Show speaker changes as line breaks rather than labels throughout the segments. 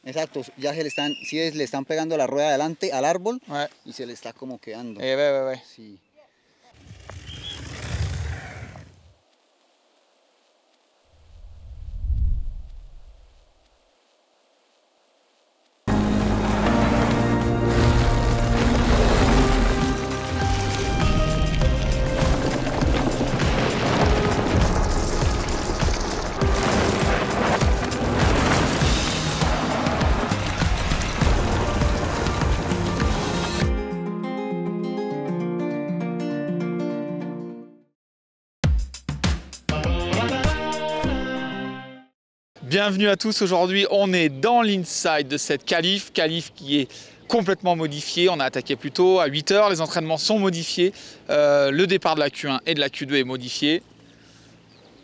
Exacto, ya se le están, sí, le están pegando la rueda adelante al árbol
Ouais.
y se le está como quedando.
Ouais.
Sí.
Bienvenue à tous, aujourd'hui on est dans l'inside de cette qualif qui est complètement modifiée. On a attaqué plus tôt à 8 h, les entraînements sont modifiés, le départ de la Q1 et de la Q2 est modifié.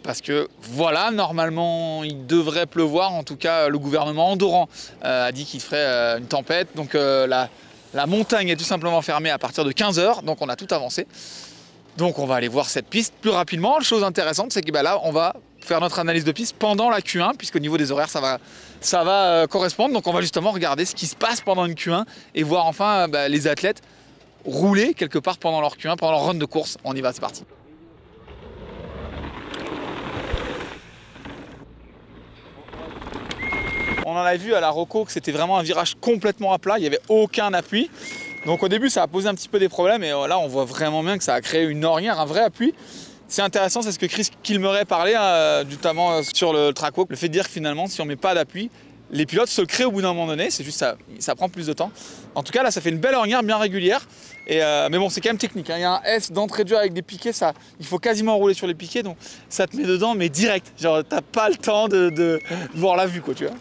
Parce que voilà, normalement il devrait pleuvoir, en tout cas le gouvernement andorran a dit qu'il ferait une tempête. Donc la montagne est tout simplement fermée à partir de 15 h, donc on a tout avancé. Donc on va aller voir cette piste plus rapidement. Chose intéressante, c'est que là on va faire notre analyse de piste pendant la Q1, puisqu'au niveau des horaires ça va correspondre. Donc on va justement regarder ce qui se passe pendant une Q1 et voir enfin les athlètes rouler quelque part pendant leur Q1, pendant leur run de course. On y va, c'est parti. On en a vu à la Rocco que c'était vraiment un virage complètement à plat, il n'y avait aucun appui. Donc au début ça a posé un petit peu des problèmes et là on voit vraiment bien que ça a créé une ornière, un vrai appui. C'est intéressant, c'est ce que Chris Kilmeret parlait, notamment sur le track walk, le fait de dire que finalement si on ne met pas d'appui, les pilotes se le créent au bout d'un moment donné, c'est juste ça prend plus de temps. En tout cas là ça fait une belle ornière bien régulière, mais bon c'est quand même technique, hein. Il y a un S d'entrée de jeu avec des piquets, il faut quasiment rouler sur les piquets, donc ça te met dedans mais direct, genre t'as pas le temps de voir la vue quoi, tu vois.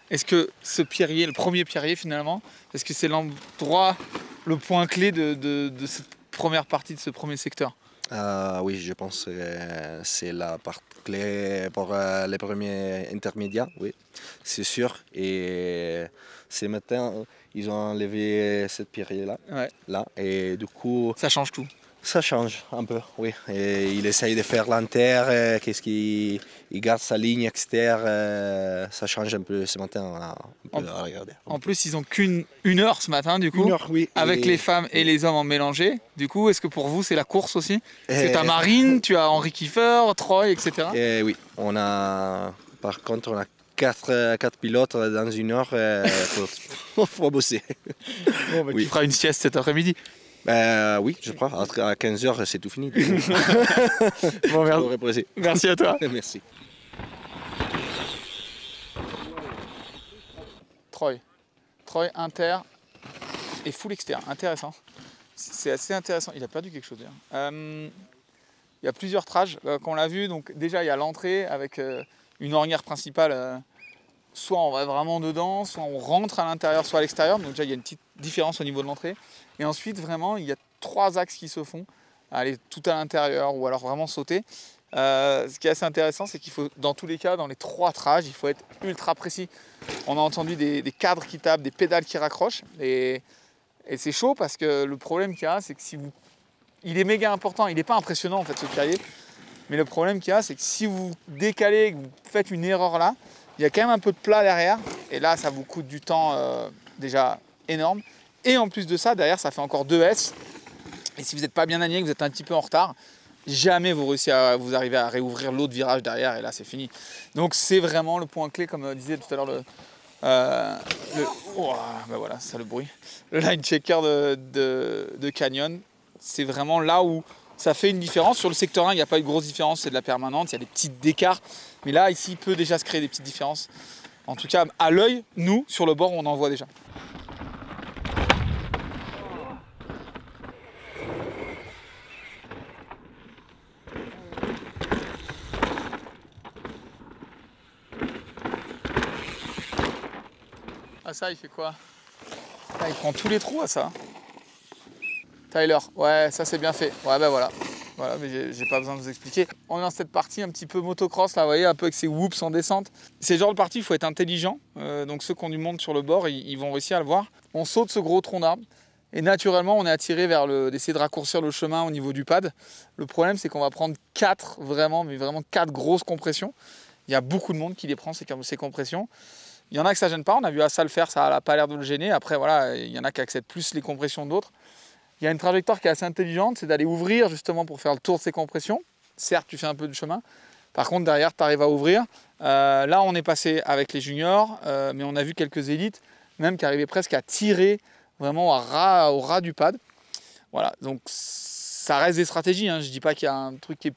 Est-ce que ce pierrier, le premier pierrier finalement, est-ce que c'est l'endroit, le point clé de cette première partie, de ce premier secteur?
Oui, je pense que c'est la part clé pour les premiers intermédiaires, oui, c'est sûr. Et ce matin, ils ont enlevé cette pierrier-là,
Ouais.
là, et du coup,
Ça change tout.
ça change un peu, oui. Et il essaye de faire l'inter, qu'est-ce qu'il garde sa ligne externe, ça change un peu ce matin, on peut regarder.
En plus, ils ont qu'une heure ce matin, du coup,
1 heure, oui.
avec les femmes et les hommes en mélangé. Du coup, est-ce que pour vous, c'est la course aussi? Parce que tu as Marine, tu as Henri Kiefer, Troy, etc.
Et oui, par contre, on a 4 pilotes dans 1 heure, faut bosser.
Bon,
Oui.
Tu feras une sieste cet après-midi.
Oui, je crois. À 15 h, c'est tout fini.
Bon, merci à toi.
Merci.
Troy, inter et full externe. Intéressant. C'est assez intéressant. Il a perdu quelque chose d'ailleurs. Il y a plusieurs trages qu'on l'a vu. Donc déjà, il y a l'entrée avec une ornière principale. Soit on va vraiment dedans, soit on rentre à l'intérieur, soit à l'extérieur. Donc déjà, il y a une petite différence au niveau de l'entrée. Et ensuite, vraiment, il y a 3 axes qui se font. Aller tout à l'intérieur ou alors vraiment sauter. Ce qui est assez intéressant, c'est qu'il faut, dans tous les cas, dans les 3 trages, il faut être ultra précis. On a entendu des cadres qui tapent, des pédales qui raccrochent. Et c'est chaud parce que le problème qu'il y a, c'est que il est méga important. Il n'est pas impressionnant en fait ce pierrier. Mais le problème qu'il y a, c'est que si vous décalez, que vous faites une erreur là, il y a quand même un peu de plat derrière. Et là, ça vous coûte du temps déjà énorme. Et en plus de ça, derrière, ça fait encore 2 S. Et si vous n'êtes pas bien aligné, que vous êtes un petit peu en retard, jamais vous arrivez à réouvrir l'autre virage derrière. Et là, c'est fini. Donc, c'est vraiment le point clé, comme disait tout à l'heure voilà, ça le bruit. Le line checker de Canyon. C'est vraiment là où ça fait une différence. Sur le secteur 1, il n'y a pas eu de grosse différence, c'est de la permanente, il y a des petits écarts. Mais là, ici, il peut déjà se créer des petites différences. En tout cas, à l'œil, nous, sur le bord, on en voit déjà. Ah ça, il fait quoi? Ah, il prend tous les trous à ça. Tyler, ouais, ça c'est bien fait. Ouais, ben voilà. Voilà, mais j'ai pas besoin de vous expliquer. On est dans cette partie un petit peu motocross, là, vous voyez, un peu avec ces whoops en descente. C'est le genre de partie, il faut être intelligent. Donc ceux qui ont du monde sur le bord, ils vont réussir à le voir. On saute ce gros tronc d'arbre. Et naturellement, on est attiré vers d'essayer de raccourcir le chemin au niveau du pad. Le problème, c'est qu'on va prendre 4 grosses compressions. Il y a beaucoup de monde qui les prend, ces compressions. Il y en a que ça gêne pas, on a vu Assa le faire, ça n'a pas l'air de le gêner. Après, voilà, il y en a qui acceptent plus les compressions d'autres. Il y a une trajectoire qui est assez intelligente, c'est d'aller ouvrir justement pour faire le tour de ces compressions. Certes, tu fais un peu de chemin. Par contre, derrière, tu arrives à ouvrir. Là, on est passé avec les juniors, mais on a vu quelques élites, même qui arrivaient presque à tirer vraiment au ras du pad. Voilà, donc ça reste des stratégies. Hein. Je ne dis pas qu'il y a un truc qui est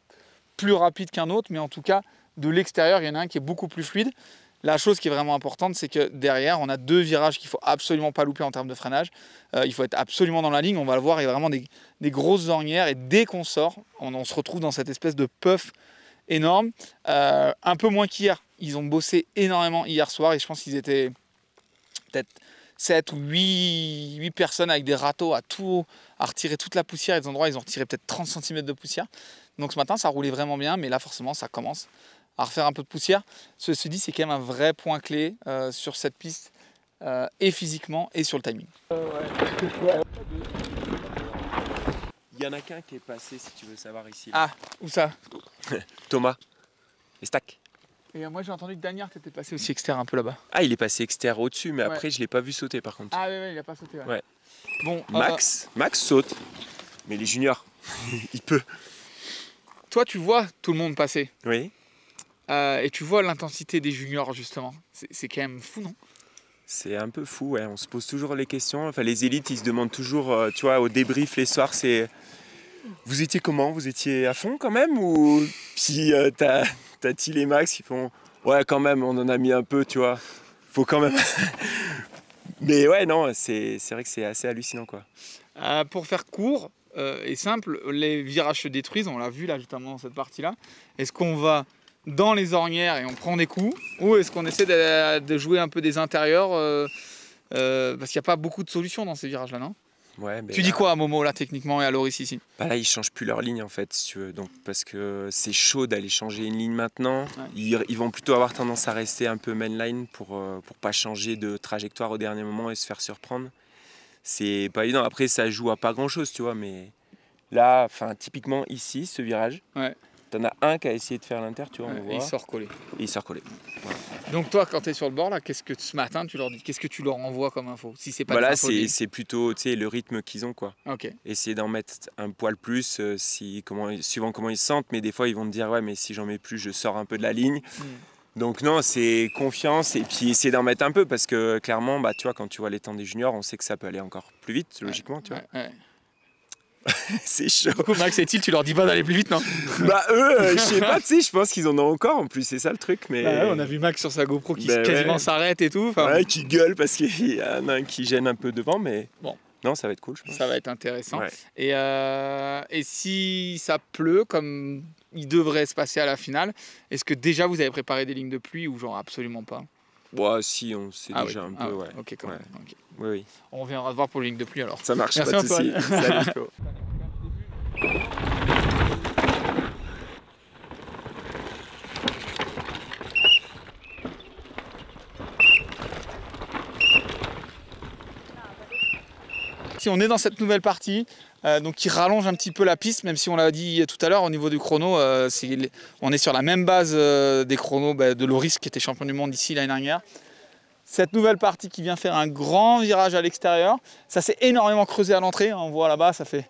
plus rapide qu'un autre, mais en tout cas, de l'extérieur, il y en a un qui est beaucoup plus fluide. La chose qui est vraiment importante, c'est que derrière, on a 2 virages qu'il ne faut absolument pas louper en termes de freinage. Il faut être absolument dans la ligne. On va le voir, il y a vraiment des grosses ornières. Et dès qu'on sort, on se retrouve dans cette espèce de puff énorme. Un peu moins qu'hier. Ils ont bossé énormément hier soir. Et je pense qu'ils étaient peut-être 7 ou 8 personnes avec des râteaux à retirer toute la poussière. Et des endroits, ils ont retiré peut-être 30 cm de poussière. Donc ce matin, ça roulait vraiment bien. Mais là, forcément, ça commence à refaire un peu de poussière. Ceci dit, c'est quand même un vrai point clé sur cette piste, et physiquement et sur le timing.
Il y en a qu'un qui est passé, si tu veux savoir, ici.
Ah, où ça?
Thomas. Et Stack.
Et moi j'ai entendu que Daniel était passé aussi extérieur un peu là-bas.
Ah, il est passé extérieur au-dessus, mais
Ouais.
après je l'ai pas vu sauter par contre.
Ah oui, il a pas sauté.
Ouais.
Bon,
Max saute, mais les juniors, il peut.
toi tu vois tout le monde passer.
Oui.
Et tu vois l'intensité des juniors justement. C'est quand même fou, non?
C'est un peu fou, ouais. On se pose toujours les questions. Enfin, les élites, ils se demandent toujours, tu vois, au débrief les soirs, c'est vous étiez comment? Vous étiez à fond quand même? Ou puis t'as Thiel et Max qui font ouais, quand même, on en a mis un peu, tu vois. Faut quand même. Mais ouais, non, c'est vrai que c'est assez hallucinant, quoi.
Pour faire court et simple, les virages se détruisent, on l'a vu là justement dans cette partie-là. Est-ce qu'on va dans les ornières et on prend des coups, ou est-ce qu'on essaie de jouer un peu des intérieurs parce qu'il n'y a pas beaucoup de solutions dans ces virages-là, non?
Ouais, mais
Tu dis quoi à Momo là techniquement et à Loris ici?
bah là, ils changent plus leur ligne en fait, si tu veux. Donc, parce que c'est chaud d'aller changer une ligne maintenant. Ouais. Ils vont plutôt avoir tendance à rester un peu mainline pour pas changer de trajectoire au dernier moment et se faire surprendre. C'est pas évident. Après, ça joue à pas grand chose, tu vois. Mais là, typiquement ici, ce virage,
ouais.
T'en as un qui a essayé de faire l'inter, tu vois.
Ouais,
on voit.
il sort collé.
Et il sort collé. Voilà.
Donc toi, quand tu es sur le bord, là, qu'est-ce que ce matin tu leur dis? Qu'est-ce que tu leur envoies comme info? Si c'est pas
voilà, c'est plutôt le rythme qu'ils ont, quoi.
Okay.
Essayer d'en mettre un poil plus, suivant comment ils se sentent, mais des fois ils vont te dire ouais, mais si j'en mets plus, je sors un peu de la ligne. Donc non, c'est confiance et puis essayer d'en mettre un peu parce que clairement, bah, tu vois, quand tu vois les temps des juniors, on sait que ça peut aller encore plus vite, logiquement, tu vois.
Ouais.
C'est chaud.
Du coup, Max et Thiel, tu leur dis pas d'aller plus vite, non?
Bah eux, je sais pas, tu sais, je pense qu'ils en ont encore en plus, c'est ça le truc. Mais
ouais, on a vu Max sur sa GoPro qui quasiment s'arrête et tout.
Ouais, qui gueule parce qu'il y en a un qui gêne un peu devant, mais
bon.
Non, ça va être cool, je pense.
Ça va être intéressant.
Ouais.
Et si ça pleut, comme il devrait se passer à la finale, est-ce que déjà vous avez préparé des lignes de pluie ou genre absolument pas?
Ouais, si, on sait déjà un peu, ouais.
Ok, quand même. Okay.
Oui.
On reviendra te voir pour les lignes de pluie alors.
Ça marche.
Merci
pas de soucis. Salut, Nico.
Si on est dans cette nouvelle partie, donc qui rallonge un petit peu la piste, même si on l'a dit tout à l'heure, au niveau du chrono, on est sur la même base des chronos de Loris qui était champion du monde ici l'année dernière. Cette nouvelle partie qui vient faire un grand virage à l'extérieur, ça s'est énormément creusé à l'entrée, on voit là-bas, ça fait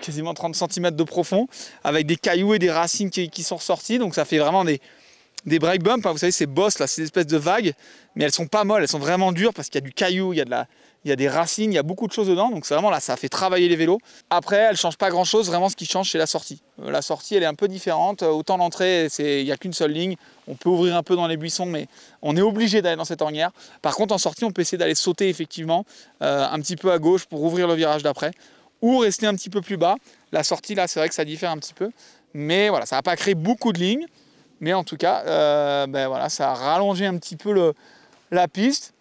quasiment 30 cm de profond, avec des cailloux et des racines qui sont ressorties, donc ça fait vraiment des break bumps, hein. Vous savez ces bosses là, c'est des espèces de vagues, mais elles sont pas molles, elles sont vraiment dures parce qu'il y a du caillou, il y a des racines, il y a beaucoup de choses dedans, donc c'est vraiment là, ça fait travailler les vélos. Après, elle ne change pas grand chose, vraiment ce qui change c'est la sortie. La sortie elle est un peu différente, autant l'entrée il n'y a qu'une seule ligne, on peut ouvrir un peu dans les buissons, mais on est obligé d'aller dans cette ornière. Par contre en sortie on peut essayer d'aller sauter effectivement un petit peu à gauche pour ouvrir le virage d'après, ou rester un petit peu plus bas. La sortie là c'est vrai que ça diffère un petit peu, mais voilà, ça n'a pas créé beaucoup de lignes, mais en tout cas voilà, ça a rallongé un petit peu la piste.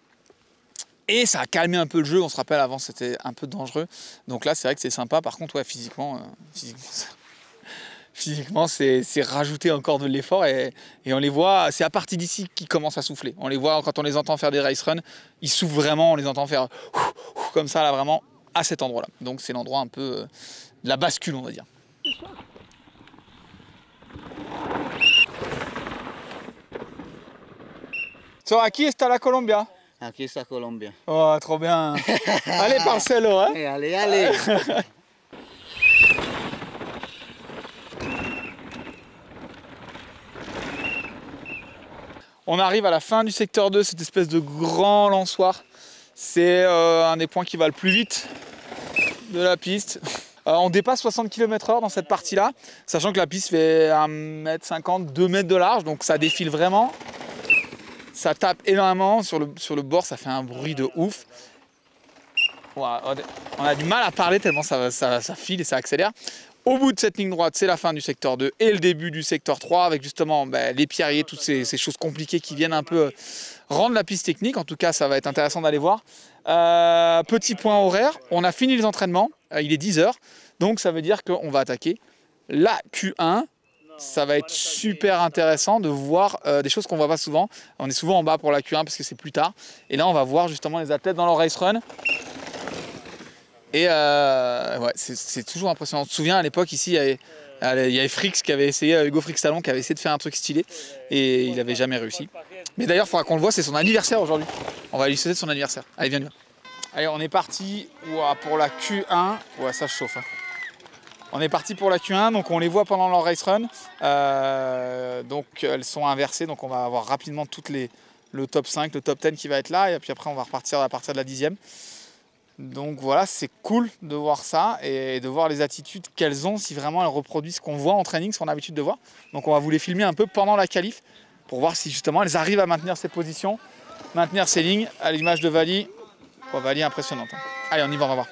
Et ça a calmé un peu le jeu. On se rappelle, avant, c'était un peu dangereux. Donc là, c'est vrai que c'est sympa. Par contre, ouais, physiquement, c'est rajouter encore de l'effort. Et on les voit, c'est à partir d'ici qu'ils commencent à souffler. On les voit quand on les entend faire des race runs. Ils soufflent vraiment, on les entend faire comme ça, là, vraiment, à cet endroit-là. Donc c'est l'endroit un peu de la bascule, on va dire. So, aquí está la Colombia.
Aquí está Colombia.
Oh, trop bien. Allez, Marcelo, hein.
Allez, allez.
On arrive à la fin du secteur 2, cette espèce de grand lançoir. C'est un des points qui va le plus vite de la piste. On dépasse 60 km/h dans cette partie-là, sachant que la piste fait 1,50 m, 2 mètres de large, donc ça défile vraiment. Ça tape énormément sur le bord, ça fait un bruit de ouf. On a du mal à parler tellement ça file et ça accélère. Au bout de cette ligne droite, c'est la fin du secteur 2 et le début du secteur 3 avec justement les pierriers, toutes ces choses compliquées qui viennent un peu rendre la piste technique. En tout cas, ça va être intéressant d'aller voir. Petit point horaire, on a fini les entraînements, il est 10 h, donc ça veut dire qu'on va attaquer la Q1. Ça va être super intéressant de voir des choses qu'on ne voit pas souvent. On est souvent en bas pour la Q1 parce que c'est plus tard. Et là, on va voir justement les athlètes dans leur race run. Et ouais, c'est toujours impressionnant. On se souvient à l'époque ici, il y avait Frix qui avait essayé, Hugo Frix Talon qui avait essayé de faire un truc stylé et il n'avait jamais réussi. Mais d'ailleurs, il faudra qu'on le voit, c'est son anniversaire aujourd'hui. On va lui souhaiter son anniversaire. Allez, viens. Allez, on est parti pour la Q1. Ouais, ça chauffe. Hein. On est parti pour la Q1, donc on les voit pendant leur race run. Donc elles sont inversées, donc on va avoir rapidement le top 5, le top 10 qui va être là, et puis après on va repartir à partir de la 10e. Donc voilà, c'est cool de voir ça et de voir les attitudes qu'elles ont, si vraiment elles reproduisent ce qu'on voit en training, ce qu'on a l'habitude de voir. Donc on va vous les filmer un peu pendant la qualif pour voir si justement elles arrivent à maintenir ces positions, maintenir ces lignes, à l'image de Vali. Oh, Vali impressionnante. Hein. Allez, on y va, on va voir.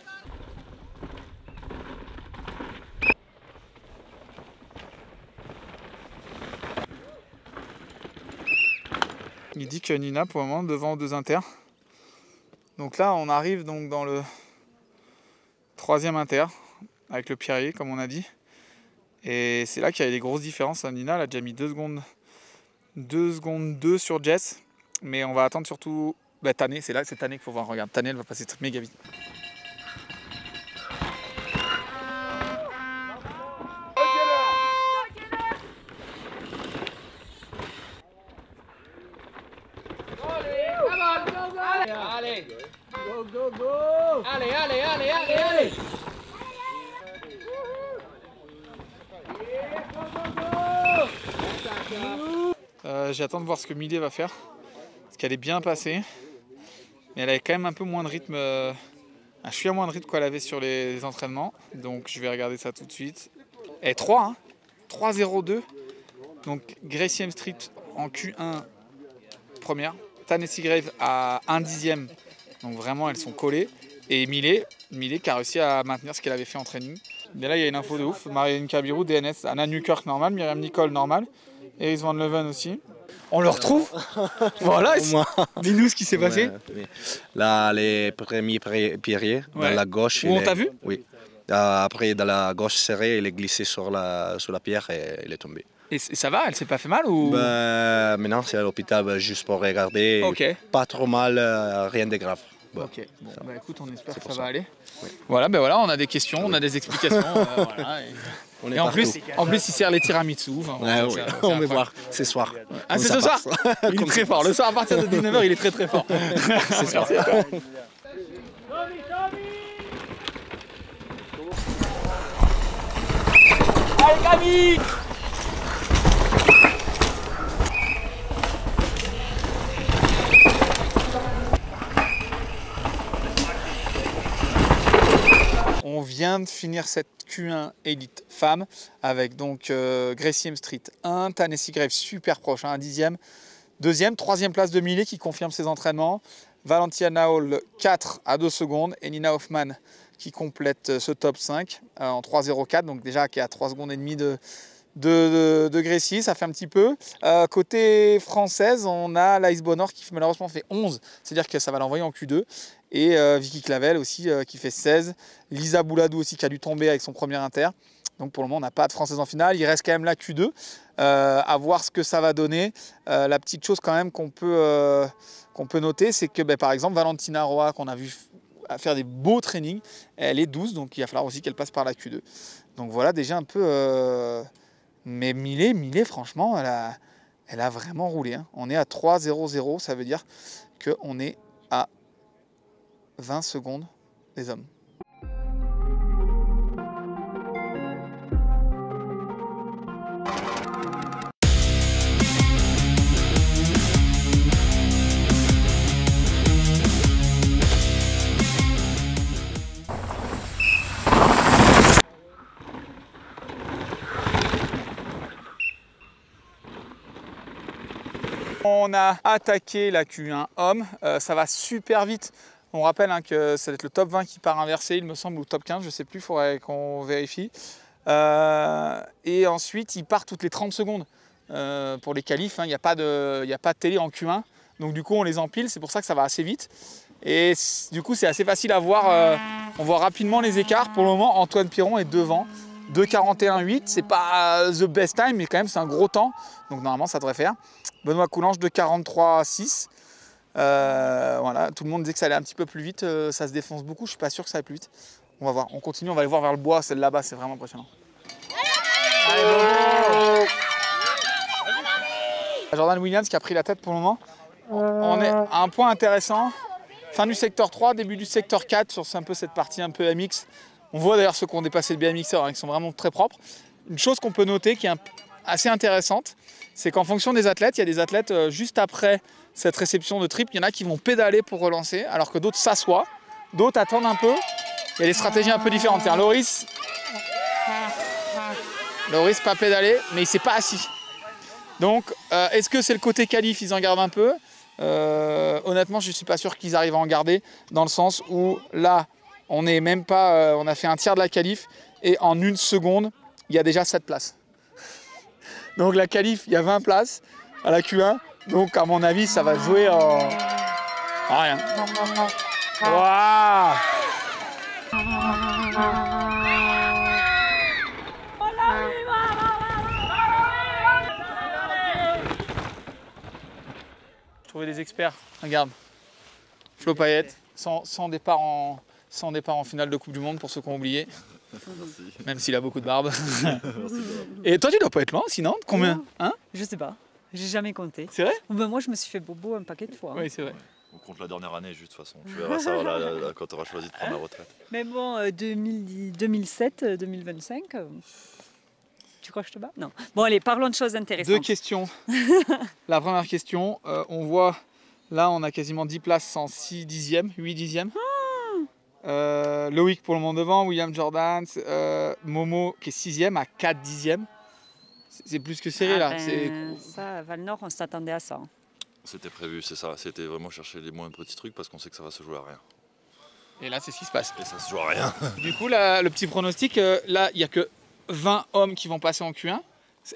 Il dit que Nina pour le moment devant 2 inter. Donc là on arrive donc dans le 3e inter avec le pierrier comme on a dit. Et c'est là qu'il y a des grosses différences. Nina elle a déjà mis 2 secondes 2 sur Jess. Mais on va attendre surtout Tané, c'est Tané qu'il faut voir. Regarde, Tané elle va passer méga vite.
Allez, go, go, go. Allez.
J'attends de voir ce que Millet va faire. Parce qu'elle est bien passée. Mais elle avait quand même un peu moins de rythme. Un chouïa moins de rythme qu'elle avait sur les entraînements. Donc je vais regarder ça tout de suite. Et 3, hein. 3-0-2. Donc Gracie M Street en Q1 première. Tennessee Grave à 1/10. Donc vraiment elles sont collées. Et Millet qui a réussi à maintenir ce qu'elle avait fait en training. Et là il y a une info de ouf. Marianne Kabirou, DNS, Anna Newkirk normal, Myriam Nicole normal, Eris Van Leuven aussi. On le retrouve. Voilà. Dis-nous ce qui s'est passé.
Là, les premiers pierriers, dans la gauche.
Où on t'a vu?
Oui. Après, dans la gauche serrée, il est glissé sur la pierre et il est tombé.
Et ça va? Elle s'est pas fait mal ou...
Maintenant, c'est à l'hôpital juste pour regarder.
Okay.
Pas trop mal, rien de grave.
Bon. Ok, bon, écoute, on espère que ça va aller. Oui. Voilà, on a des questions, on a des explications. Voilà, et en plus, il sert les tiramisu. Enfin,
oui. On va voir, c'est ce soir.
Ah, c'est ce soir? Il est très fort. Le soir, à partir de 19 h, il est très très fort. C'est sûr.
Allez, Camille!
On vient de finir cette Q1 Elite Femme avec donc Gracie M Street 1, Tennessee Grave super proche, 1/10. 2e, 3e place de Millet qui confirme ses entraînements. Valentina Hall 4 à 2 secondes et Nina Hoffman qui complète ce top 5 en 3,04, donc déjà qui est à 3 secondes et demie de Grécy, ça fait un petit peu. Côté française, on a l'Ice Bonheur qui malheureusement fait 11, c'est-à-dire que ça va l'envoyer en Q2. Et Vicky Clavel aussi qui fait 16. Lisa Bouladou aussi qui a dû tomber avec son premier inter. Donc pour le moment, on n'a pas de française en finale. Il reste quand même la Q2. À voir ce que ça va donner. La petite chose quand même qu'on peut noter, c'est que par exemple, Valentina Roa, qu'on a vu faire des beaux trainings, elle est 12, donc il va falloir aussi qu'elle passe par la Q2. Donc voilà déjà un peu... Mais Millet, franchement, elle a vraiment roulé. Hein. On est à 3-0-0, ça veut dire qu'on est à 20 secondes des hommes. On a attaqué la Q1 homme, ça va super vite. On rappelle que ça va être le top 20 qui part inversé, il me semble, ou top 15, je ne sais plus, il faudrait qu'on vérifie. Et ensuite, il part toutes les 30 secondes pour les qualifs. Il n'y a pas de télé en Q1, donc du coup, on les empile, c'est pour ça que ça va assez vite. Et du coup, c'est assez facile à voir, on voit rapidement les écarts. Pour le moment, Antoine Piron est devant. 2,41,8, c'est pas the best time, mais quand même c'est un gros temps, donc normalement ça devrait faire. Benoît Coulange 2,43,6. Voilà, tout le monde disait que ça allait un petit peu plus vite, ça se défonce beaucoup, je suis pas sûr que ça aille plus vite. On va voir, on continue, on va aller voir vers le bois, celle là-bas, c'est vraiment impressionnant. Allez, bon. Jordan Williams qui a pris la tête pour le moment. On est à un point intéressant, fin du secteur 3, début du secteur 4, sur un peu cette partie un peu MX. On voit d'ailleurs ceux qui ont dépassé le BMXer, qui sont vraiment très propres. Une chose qu'on peut noter qui est assez intéressante, c'est qu'en fonction des athlètes, il y a des athlètes juste après cette réception de trip, il y en a qui vont pédaler pour relancer, alors que d'autres s'assoient, d'autres attendent un peu. Il y a des stratégies un peu différentes. Tiens, Loris pas pédalé, mais il ne s'est pas assis. Donc, est-ce que c'est le côté qualif, ils en gardent un peu? Honnêtement, je ne suis pas sûr qu'ils arrivent à en garder, dans le sens où là, on n'est même pas, on a fait un tiers de la qualif et en une seconde, il y a déjà 7 places. Donc la qualif, il y a 20 places à la Q1. Donc à mon avis, ça va jouer en rien. Waouh! Je trouvais des experts. Regarde. Flo Payette, sans départ en finale de Coupe du Monde pour ceux qui ont oublié. Merci. Même s'il a beaucoup de barbe. Et toi, tu dois pas être loin aussi, non? Combien? Hein?
Je sais pas. J'ai jamais compté.
C'est vrai?
Ben, moi, je me suis fait bobo un paquet de fois.
Oui, c'est vrai.
On compte la dernière année, juste de toute façon. Tu verras ça là, quand tu auras choisi de prendre la retraite.
Mais bon, 2007, 2025, tu crois que je te bats? Non. Bon, allez, parlons de choses intéressantes.
2 questions. La première question, on voit, là, on a quasiment 10 places en 6 dixièmes, 8 dixièmes. Loïc pour le moment devant, William Jordan, Momo qui est 6e à 4 dixièmes. C'est plus que serré là.
Ça, à Val-Nord, on s'attendait à ça.
C'était prévu, c'est ça. C'était vraiment chercher les moins petits trucs parce qu'on sait que ça va se jouer à rien.
Et là, c'est ce qui se passe.
Et ça se joue à rien.
Du coup, là, le petit pronostic, là, il n'y a que 20 hommes qui vont passer en Q1.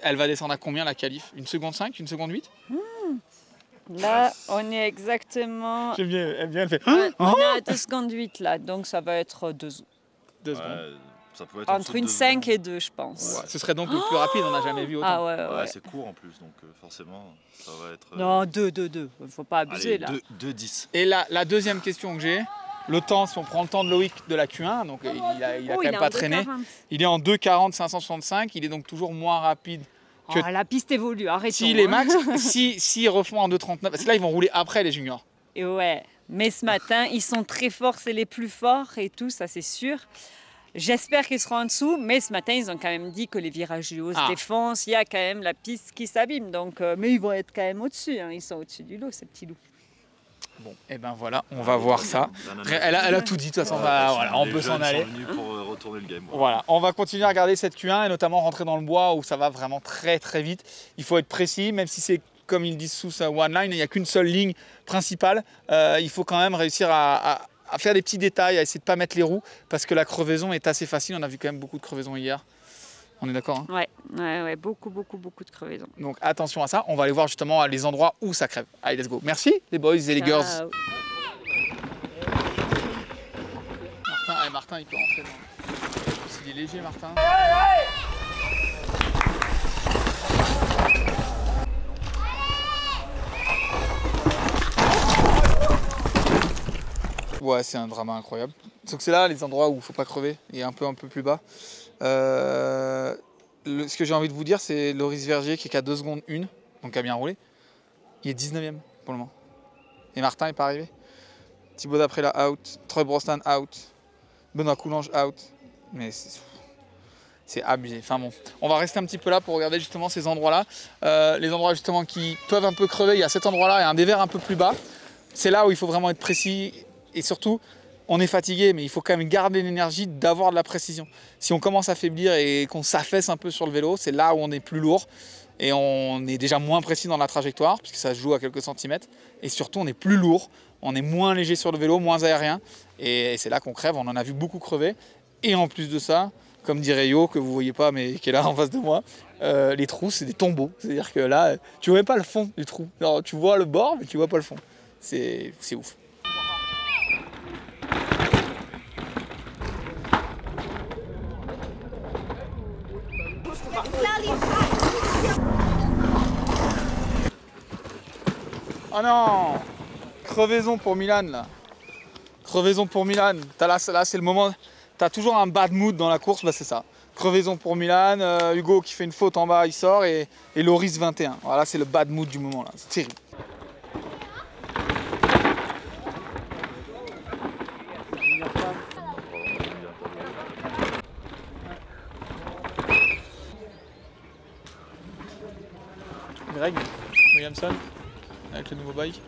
Elle va descendre à combien la qualif? 1 seconde 5, 1 seconde 8?
Là, on est exactement...
J'aime bien, elle fait...
On est à 2 secondes 8 là, donc ça va être 2 secondes.
Ça peut être
entre une 5 et 2, je pense.
Ouais, ce serait donc le plus rapide, on n'a jamais vu autant.
Ah ouais.
C'est court en plus, donc forcément, ça va être...
Non, 2, 2, 2. Il ne faut pas abuser.
Allez,
là.
2-10.
Et la deuxième question que j'ai, le temps, si on prend le temps de Loïc de la Q1, donc il a quand même pas traîné. Il est en 2,40, 565, il est donc toujours moins rapide. Que
la piste évolue, arrêtons.
S'il est max, s'ils refont en 2,39, parce que là ils vont rouler après les juniors.
Et ouais, mais ce matin, ils sont très forts, c'est les plus forts et tout, ça c'est sûr. J'espère qu'ils seront en dessous, mais ce matin, ils ont quand même dit que les virages du haut se défoncent. Il y a quand même la piste qui s'abîme, donc, mais ils vont être quand même au-dessus. Ils sont au-dessus du lot, ces petits loups.
Bon, et ben voilà, on va voir ça. Elle a tout dit, de toute façon, voilà, on peut s'en aller.
Sont venus pour retourner le game.
Voilà, on va continuer à regarder cette Q1 et notamment rentrer dans le bois où ça va vraiment très très vite. Il faut être précis, même si c'est comme ils disent sous sa one line, il n'y a qu'une seule ligne principale. Il faut quand même réussir à faire des petits détails, à essayer de ne pas mettre les roues parce que la crevaison est assez facile. On a vu quand même beaucoup de crevaisons hier. On est d'accord, hein?
Ouais, beaucoup de crevaisons.
Donc attention à ça, on va aller voir justement les endroits où ça crève. Allez, let's go. Merci les boys et les girls.
Ciao.
Martin, il peut rentrer dans... Il est léger, Martin. Ouais, c'est un drama incroyable. Sauf que c'est là les endroits où il ne faut pas crever, et un peu plus bas. Ce que j'ai envie de vous dire, c'est Loris Vergier qui est qu'à 2 secondes 1, donc qui a bien roulé. Il est 19e pour le moment. Et Martin n'est pas arrivé. Thibaut Daprela out, Troy Brosnan out, Benoît Coulange out. Mais c'est abusé. Enfin bon, on va rester un petit peu là pour regarder justement ces endroits-là. Les endroits justement qui peuvent un peu crever, il y a cet endroit-là et un dévers un peu plus bas. C'est là où il faut vraiment être précis et surtout, on est fatigué, mais il faut quand même garder l'énergie d'avoir de la précision. Si on commence à faiblir et qu'on s'affaisse un peu sur le vélo, c'est là où on est plus lourd et on est déjà moins précis dans la trajectoire puisque ça se joue à quelques centimètres et surtout on est plus lourd, on est moins léger sur le vélo, moins aérien et c'est là qu'on crève. On en a vu beaucoup crever et en plus de ça, comme dirait Yo, que vous voyez pas mais qui est là en face de moi, les trous c'est des tombeaux, c'est-à-dire que là tu vois même pas le fond du trou. Alors, tu vois le bord mais tu vois pas le fond, c'est ouf. Oh non! Crevaison pour Milan là. Crevaison pour Milan. Là c'est le moment. T'as toujours un bad mood dans la course, bah c'est ça. Crevaison pour Milan, Hugo qui fait une faute en bas, il sort et Loris 21. Voilà, c'est le bad mood du moment là. C'est terrible. Greg Williamson avec le nouveau bike.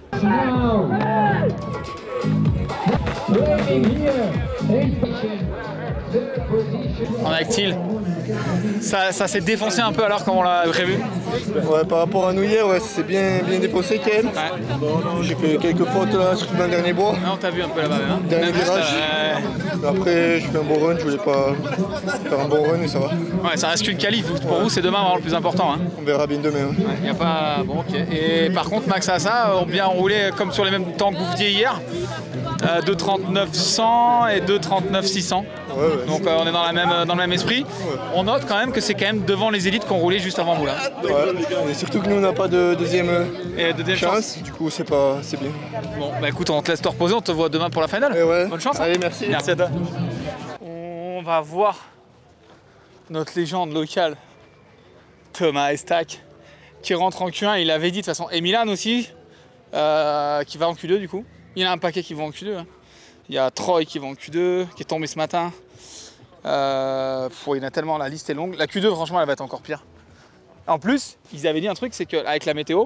On est avec Thiel. Ça s'est défoncé un peu alors comme on l'a prévu.
Ouais, par rapport à nous hier, ouais, c'est bien défoncé quand même.
Ouais.
J'ai fait quelques fautes là, surtout dans le dernier bois.
Ouais, on t'a vu un peu là-bas. Hein.
Dernier virage. Après, j'ai fait un bon run, je voulais pas faire un bon run et ça va.
Ouais, ça reste qu'une qualif. Pour vous, c'est demain vraiment le plus important. Hein.
On verra bien demain.
Ouais, y a pas... Bon, ok. Et par contre, Max Assa ont bien roulé comme sur les mêmes temps que vous faisiez hier. 2.39.100 et 2.39.600.
Ouais.
Donc on est dans le même esprit. Ouais. On note quand même que c'est quand même devant les élites qui ont roulé juste avant vous là.
Ouais. Et surtout que nous on n'a pas de deuxième chance. Du coup c'est bien.
Bon bah écoute, on te laisse te reposer, on te voit demain pour la finale.
Ouais.
Bonne chance.
Allez, merci.
Merci à toi. On va voir notre légende locale, Thomas Estac, qui rentre en Q1. Il avait dit de toute façon. Et Milan aussi, qui va en Q2 du coup. Il y en a un paquet qui vont en Q2. Hein. Il y a Troy qui va en Q2, qui est tombé ce matin. Il y en a tellement, la liste est longue. La Q2, franchement, elle va être encore pire. En plus, ils avaient dit un truc, c'est qu'avec la météo,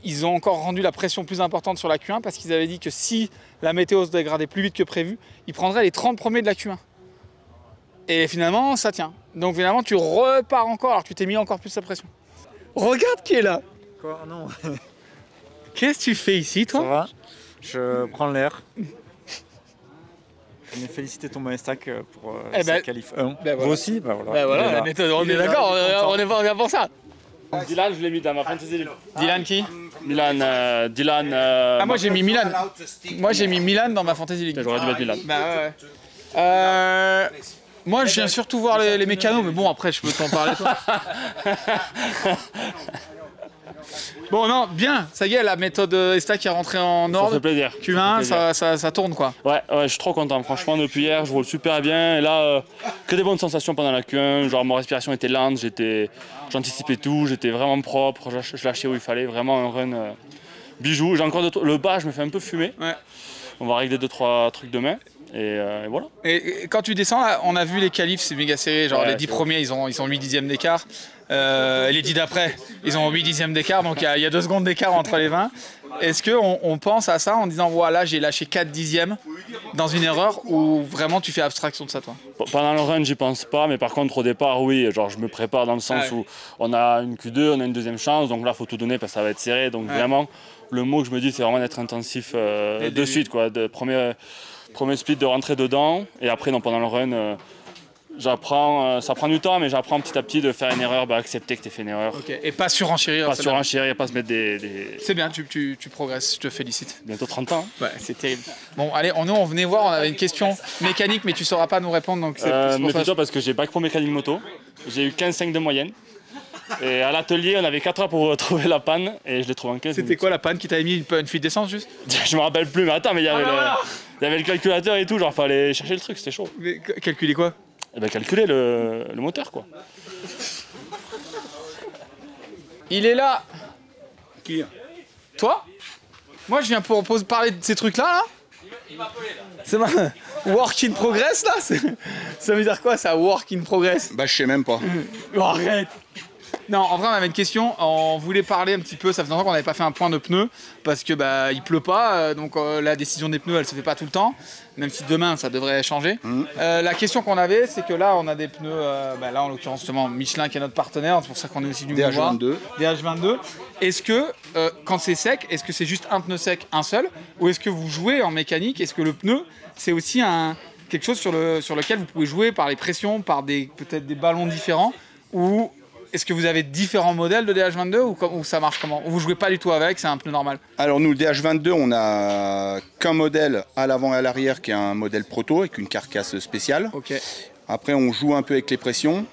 ils ont encore rendu la pression plus importante sur la Q1 parce qu'ils avaient dit que si la météo se dégradait plus vite que prévu, ils prendraient les 30 premiers de la Q1. Et finalement, ça tient. Donc finalement, tu repars encore alors que tu t'es mis encore plus la pression. Regarde qui est là.
Quoi? Non.
Qu'est-ce que tu fais ici, toi?
Ça va? Je prends l'air. On est félicité Thomas Estac pour sa qualif 1.
Ben voilà.
Vous aussi? Ben voilà.
Ben voilà, la méthode, on est d'accord, on est pas pour ça.
Dylan, je l'ai mis dans ma fantasy league.
Dylan qui?
Dylan.
Ah, moi j'ai mis Milan. Moi j'ai mis Milan dans ma fantasy league.
J'aurais dû mettre Milan.
Bah ouais. Moi je viens surtout voir les mécanos, mais bon après je peux t'en parler toi. Bon non, bien, ça y est, la méthode Estac est rentrée en ordre.
Ça fait plaisir.
Q1, ça tourne quoi.
Ouais, je suis trop content, franchement depuis hier, je roule super bien. Et là, que des bonnes sensations pendant la Q1, genre ma respiration était lente, j'anticipais tout, j'étais vraiment propre, je lâchais où il fallait, vraiment un run bijou. J'ai encore le bas, je me fais un peu fumer. Ouais. On va régler 2-3 trucs demain. Et voilà.
Et quand tu descends, là, on a vu les qualifs, c'est méga serré. Genre les 10 premiers, ils ont 8 dixièmes d'écart. Les 10 d'après, ils ont 8 dixièmes d'écart. Donc il y a 2 secondes d'écart entre les 20. Est-ce qu'on pense à ça en disant voilà, j'ai lâché 4 dixièmes dans une erreur ou vraiment tu fais abstraction de ça toi?
Pendant le run, j'y pense pas. Mais par contre, au départ, oui. Genre, je me prépare dans le sens où on a une Q2, on a une deuxième chance. Donc là, il faut tout donner parce que ça va être serré. Donc vraiment, le mot que je me dis, c'est vraiment d'être intensif de suite. Quoi, premier split de rentrer dedans et après pendant le run j'apprends, ça prend du temps, mais j'apprends petit à petit de faire une erreur, accepter que tu as fait une erreur.
Ok, et pas surenchérir.
Pas surenchérir, pas se mettre des...
C'est bien, tu progresses, je te félicite.
Bientôt 30 ans.
Ouais, c'est terrible. Bon, allez, on venait voir, on avait une question mécanique, mais tu sauras pas nous répondre, donc c'est
méfie-toi parce que j'ai bac pro mécanique moto, j'ai eu 15,5 de moyenne. Et à l'atelier, on avait 4 heures pour trouver la panne et je l'ai trouvé en 15 minutes.
C'était quoi la panne qui t'avait mis une fuite d'essence juste?
Je me rappelle plus, mais attends, mais il y avait le calculateur et tout, genre fallait chercher le truc, c'était chaud.
Mais calculer quoi?
Eh ben, calculer le moteur, quoi.
Il est là.
Qui?
Toi? Moi, je viens pour parler de ces trucs-là, là. C'est ma work in progress, là. Ça veut dire quoi, ça, work in progress?
Bah je sais même pas.
Oh, arrête. Non, en vrai, on avait une question. On voulait parler un petit peu. Ça fait longtemps qu'on n'avait pas fait un point de pneus parce que il pleut pas. Donc la décision des pneus, elle se fait pas tout le temps. Même si demain, ça devrait changer. La question qu'on avait, c'est que là, on a des pneus. Là, en l'occurrence, justement, Michelin qui est notre partenaire. C'est pour ça qu'on est aussi venu nous voir. DH22. Est-ce que quand c'est sec, est-ce que c'est juste un pneu sec, un seul, ou est-ce que vous jouez en mécanique? Est-ce que le pneu, c'est aussi quelque chose sur lequel vous pouvez jouer par les pressions, par peut-être des ballons différents, ou est-ce que vous avez différents modèles de DH22 ou ça marche comment? Ou vous jouez pas du tout avec, c'est un pneu normal?
Alors nous, le DH22, on a qu'un modèle à l'avant et à l'arrière qui est un modèle proto avec une carcasse spéciale.
Ok.
Après, on joue un peu avec les pressions.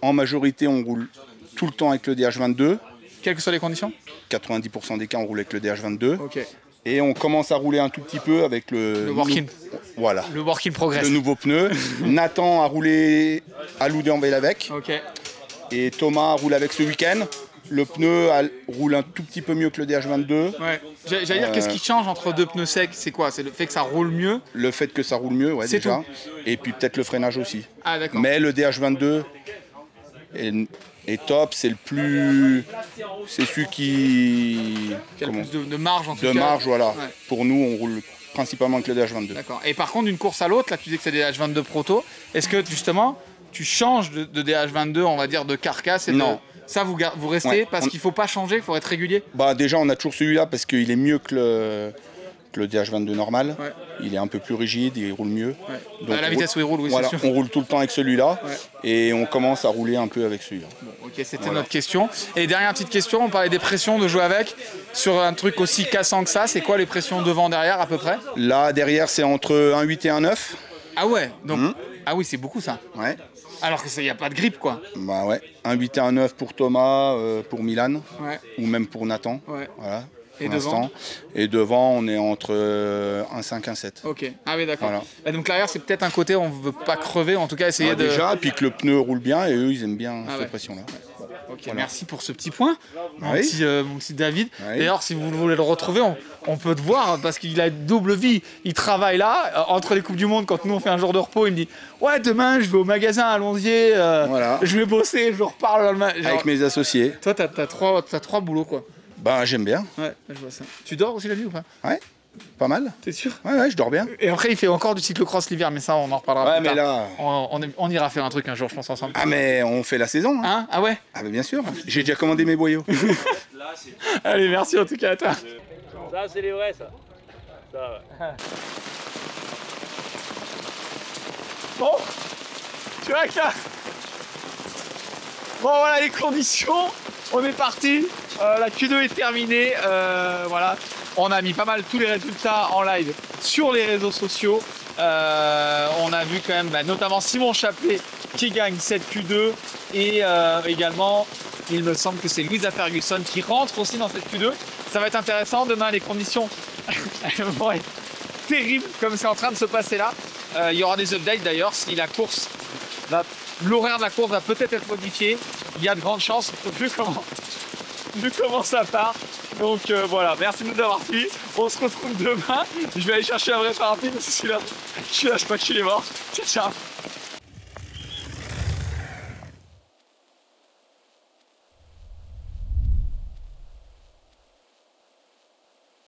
En majorité, on roule tout le temps avec le DH22.
Quelles que soient les conditions?
90% des cas, on roule avec le DH22.
Ok.
Et on commence à rouler un tout petit peu avec le
work-in.
Voilà.
Le work in progress.
Le nouveau pneu. Nathan a roulé à Loudéanville avec.
Ok.
Et Thomas roule avec ce week-end. Le pneu roule un tout petit peu mieux que le DH22.
Ouais. J'allais dire, qu'est-ce qui change entre deux pneus secs? C'est quoi? C'est le fait que ça roule mieux?
Le fait que ça roule mieux, ouais,
c'est
déjà.
Tout.
Et puis peut-être le freinage aussi.
Ah, d'accord.
Mais le DH22 est top, c'est le plus... C'est celui qui...
a le plus de marge en tout cas.
De marge, voilà.
Ouais.
Pour nous, on roule principalement avec le DH22.
D'accord. Et par contre, d'une course à l'autre, là tu dis que c'est des DH22 proto, est-ce que justement tu changes de DH22, on va dire, de carcasse et
non.
Ça, vous restez parce qu'il ne faut pas changer, il faut être régulier?
Déjà, on a toujours celui-là parce qu'il est mieux que le DH22 normal. Ouais. Il est un peu plus rigide, il roule mieux.
Ouais. Donc, la vitesse où il roule, oui,
voilà,
c'est sûr.
on roule tout le temps avec celui-là et on commence à rouler un peu avec celui-là.
Bon, ok, c'était notre question. Et dernière petite question, on parlait des pressions, de jouer avec. Sur un truc aussi cassant que ça, c'est quoi les pressions devant, derrière à peu près? Là,
derrière, c'est entre 1,8 et 1,9.
Ah ouais, donc... Ah oui, c'est beaucoup ça.
Ouais.
Alors qu'il n'y a pas de grippe, quoi.
Bah ouais, 1,8 et 1,9 pour Thomas, pour Milan, ou même pour Nathan.
Ouais.
Voilà.
Et devant?
Et devant, on est entre 1,5 et 1,7.
Ok, ah oui, d'accord.
Voilà.
Et donc l'arrière, c'est peut-être un côté où on ne veut pas crever, en tout cas essayer de...
Déjà, puis que le pneu roule bien, et eux, ils aiment bien cette pression-là.
Ouais. Ok, voilà. Merci pour ce petit point, mon petit David.
Oui.
D'ailleurs, si vous voulez le retrouver, on peut te voir, parce qu'il a une double vie. Il travaille là, entre les Coupes du Monde, quand nous on fait un jour de repos, il me dit « Ouais, demain, je vais au magasin à Lonzier, je vais bosser, je reparle. »
Avec mes associés.
Toi, t'as trois boulots, quoi.
Bah, j'aime bien.
Ouais, je vois ça. Tu dors aussi la nuit ou pas?
Ouais, pas mal.
T'es sûr?
Ouais, je dors bien.
Et après, il fait encore du cyclocross l'hiver, mais ça, on en reparlera plus tard.
Là...
On ira faire un truc un jour, je pense, ensemble.
Ah, mais on fait la saison.
Hein? Ah ouais?
Ah, mais bien sûr. J'ai déjà commandé mes boyaux.
Allez, merci en tout cas à toi.
Ça, c'est les vrais, ça.
Bon, tu vois que là... Bon, voilà les conditions. On est parti. La Q2 est terminée. Voilà. On a mis pas mal tous les résultats en live sur les réseaux sociaux. On a vu quand même notamment Simon Chapelet qui gagne cette Q2 et également il me semble que c'est Louisa Ferguson qui rentre aussi dans cette Q2. Ça va être intéressant. Demain les conditions vont être terribles comme c'est en train de se passer là. Il y aura des updates d'ailleurs si la course l'horaire de la course va peut-être être modifié. Il y a de grandes chances vu comment ça part. Donc voilà, merci de nous avoir suivis. On se retrouve demain. Je vais aller chercher un vrai parapluie parce que celui-là, je lâche pas que je suis les morts. Ciao, ciao.